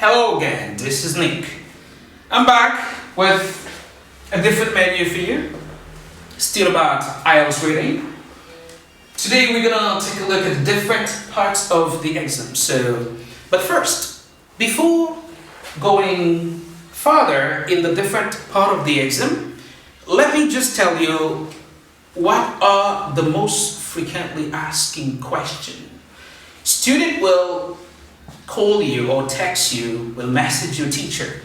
Hello again, this is Nick. I'm back with a different menu for you. Still about IELTS reading. Today we're gonna take a look at different parts of the exam. But first, before going further in the different part of the exam, let me just tell you what are the most frequently asking questions. Student will call you or text you, will message your teacher.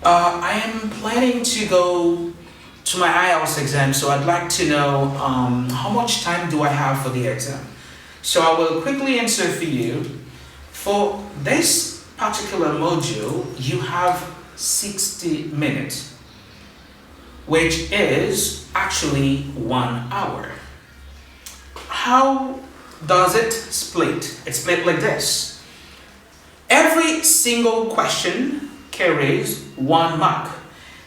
I am planning to go to my IELTS exam, so I'd like to know how much time do I have for the exam. So I will quickly answer for you. For this particular module, you have 60 minutes, which is actually 1 hour. How does it split? It's split like this. Every single question carries 1 mark.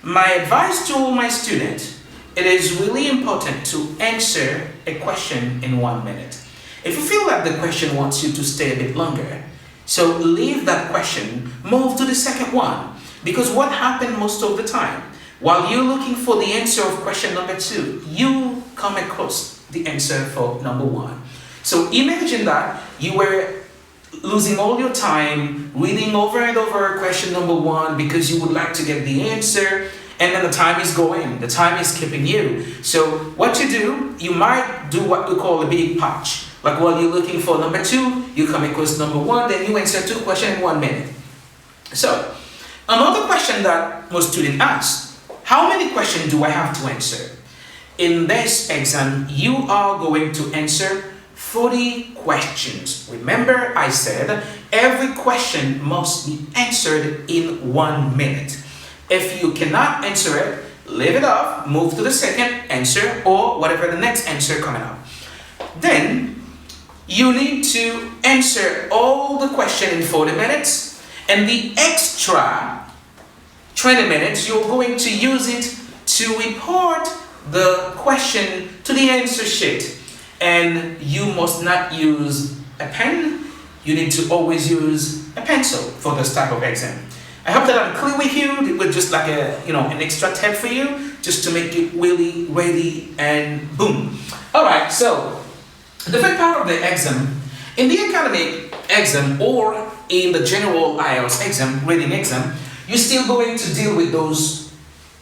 My advice to all my students, it is really important to answer a question in 1 minute. If you feel that the question wants you to stay a bit longer, so leave that question, move to the second one. Because what happened most of the time, while you're looking for the answer of question number 2, you come across the answer for number 1. So imagine that you were losing all your time reading over and over question number 1 because you would like to get the answer, and then the time is going, the time is keeping you. So what you do, you might do what we call a big patch. Like while you're looking for number 2, you come across number 1, then you answer 2 questions in 1 minute. So another question that most students ask, how many questions do I have to answer? In this exam, you are going to answer 40 questions. Remember, I said every question must be answered in 1 minute. If you cannot answer it, leave it off, move to the second answer or whatever the next answer coming up. Then you need to answer all the questions in 40 minutes, and the extra 20 minutes you're going to use it to report the question to the answer sheet. And you must not use a pen. You need to always use a pencil for this type of exam. I hope that I'm clear with you. It was just like an extra tip for you, just to make it really ready and boom. All right, so the first part of the exam, in the academic exam or in the general IELTS exam, reading exam, you're still going to deal with those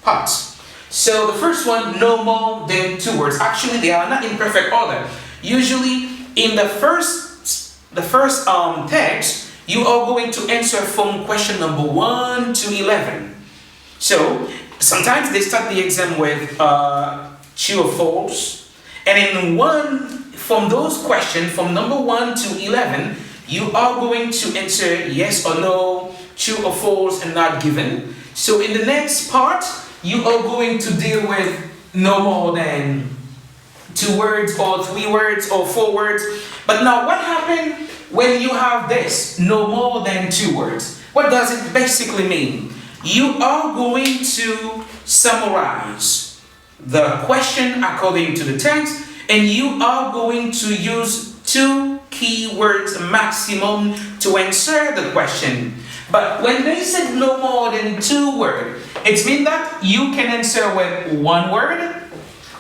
parts. So the first one, no more than 2 words. Actually, they are not in perfect order. Usually, in the first text, you are going to answer from question number 1 to 11. So sometimes they start the exam with true or false, and in from those questions from number 1 to 11, you are going to answer yes or no, true or false, and not given. So in the next part, you are going to deal with no more than 2 words or 3 words or 4 words. But now what happens when you have this, no more than 2 words? What does it basically mean? You are going to summarize the question according to the text, and you are going to use 2 keywords maximum to answer the question. But when they said no more than 2 words, it means that you can answer with 1 word,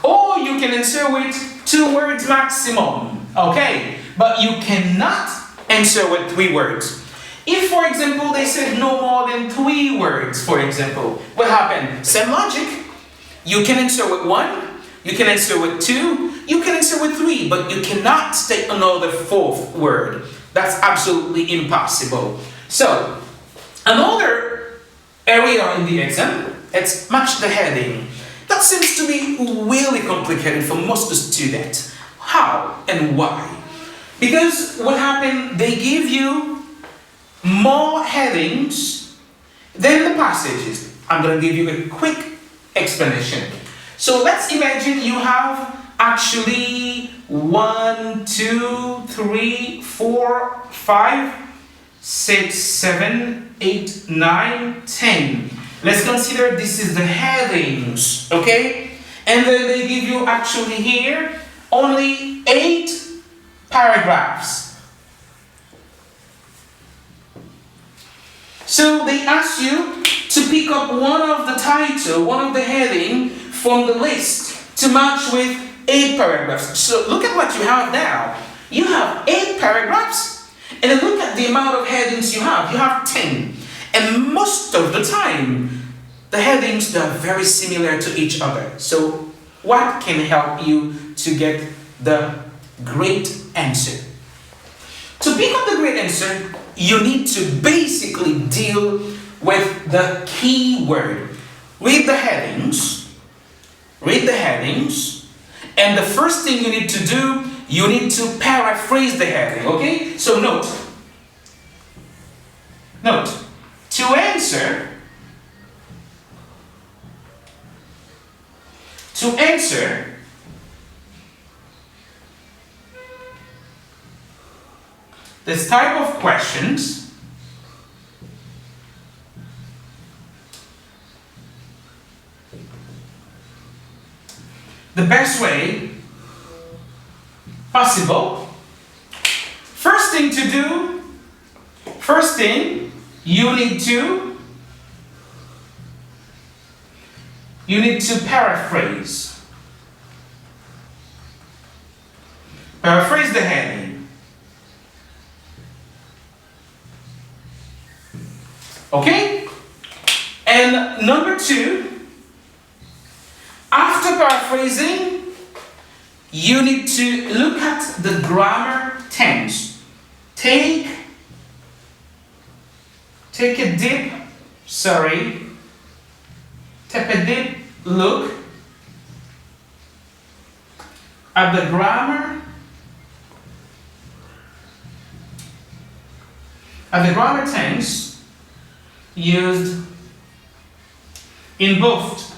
or you can answer with 2 words maximum, okay? But you cannot answer with 3 words. If, for example, they said no more than 3 words, for example, what happened? Same logic. You can answer with 1, you can answer with 2, you can answer with 3, but you cannot state another 4th word. That's absolutely impossible. So, another area in the exam, it's match the heading. That seems to be really complicated for most students. How and why? Because what happened, they give you more headings than the passages. I'm going to give you a quick explanation. So let's imagine you have actually 1, 2, 3, 4, 5, 6, 7, 8, 9, 10. Let's consider this is the headings, okay? And then they give you actually here only 8 paragraphs. So they ask you to pick up one of the title, one of the heading from the list to match with 8 paragraphs. So look at what you have now. You have 8 paragraphs, and then look at the amount of headings you have. You have 10. And most of the time, the headings are very similar to each other. So what can help you to get the great answer? To pick up the great answer, you need to basically deal with the key word. Read the headings. And the first thing you need to do, you need to paraphrase the heading, okay? So note. To answer, this type of questions, the best way possible, first thing you need to paraphrase the heading. Okay? And number 2, after paraphrasing, you need to look at the grammar tense. Take a deep look at the grammar tense used in both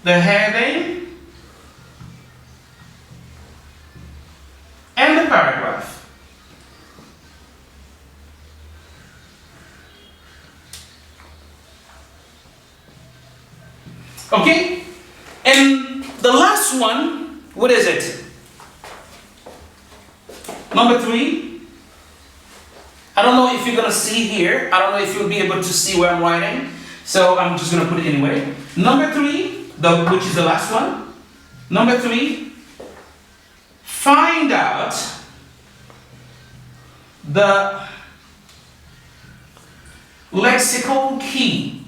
the heading and the paragraph. Okay? And the last one, what is it? Number 3. I don't know if you're going to see here. I don't know if you'll be able to see where I'm writing. So I'm just going to put it anyway. Number 3, which is the last one. Number 3, find out the lexical key.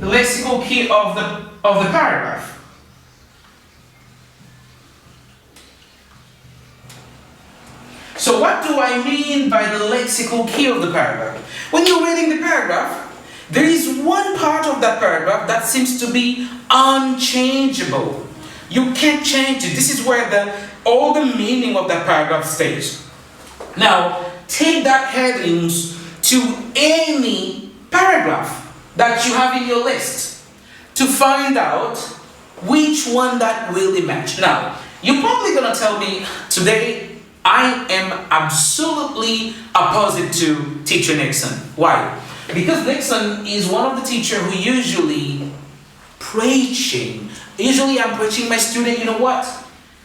The lexical key of the paragraph. So what do I mean by the lexical key of the paragraph? When you're reading the paragraph, there is one part of that paragraph that seems to be unchangeable. You can't change it. This is where all the meaning of that paragraph stays. Now, take that headings to any paragraph that you have in your list to find out which one that really match. Now, you're probably going to tell me today, I am absolutely opposite to Teacher Nixon. Why? Because Nixon is one of the teachers who usually I'm preaching my student, you know what?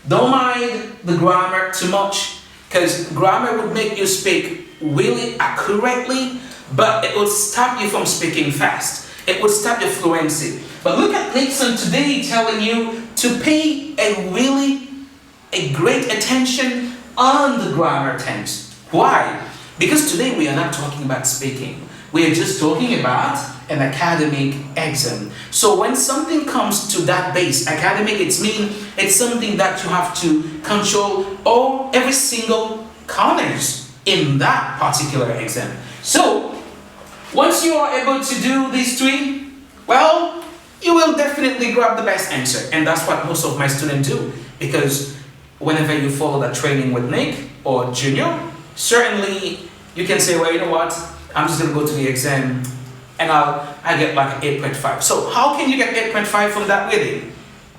Don't mind the grammar too much, because grammar would make you speak really accurately, but it would stop you from speaking fast. It would stop your fluency. But look at Nixon today telling you to pay a great attention on the grammar tense. Why? Because today we are not talking about speaking. We are just talking about an academic exam. So when something comes to that base, academic, it's something that you have to control every single corners in that particular exam. So once you are able to do these 3, well, you will definitely grab the best answer. And that's what most of my students do, because whenever you follow that training with Nick or Junior, certainly you can say, well, you know what, I'm just going to go to the exam and I get like 8.5. So how can you get 8.5 from that reading?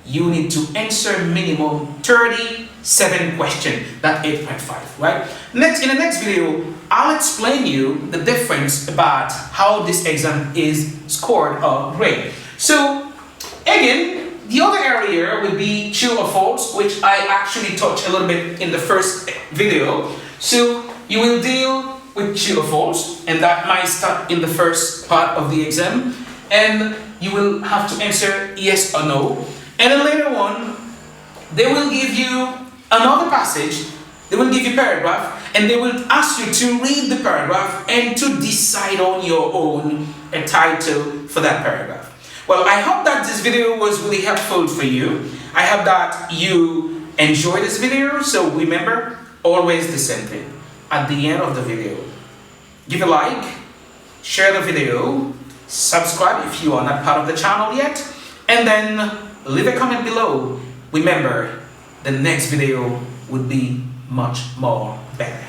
You need to answer minimum 37 questions, that 8.5, right? In the next video, I'll explain you the difference about how this exam is scored or graded. So again, the other area would be true or false, which I actually touched a little bit in the first video. So You will deal with true or false, and that might start in the first part of the exam, and you will have to answer yes or no. And then later on, they will give you another passage, they will give you paragraph, and they will ask you to read the paragraph and to decide on your own a title for that paragraph. Well, I hope that this video was really helpful for you. I hope that you enjoyed this video. So remember, always the same thing. At the end of the video, give a like, share the video, subscribe if you are not part of the channel yet, and then leave a comment below. Remember, the next video would be much more better.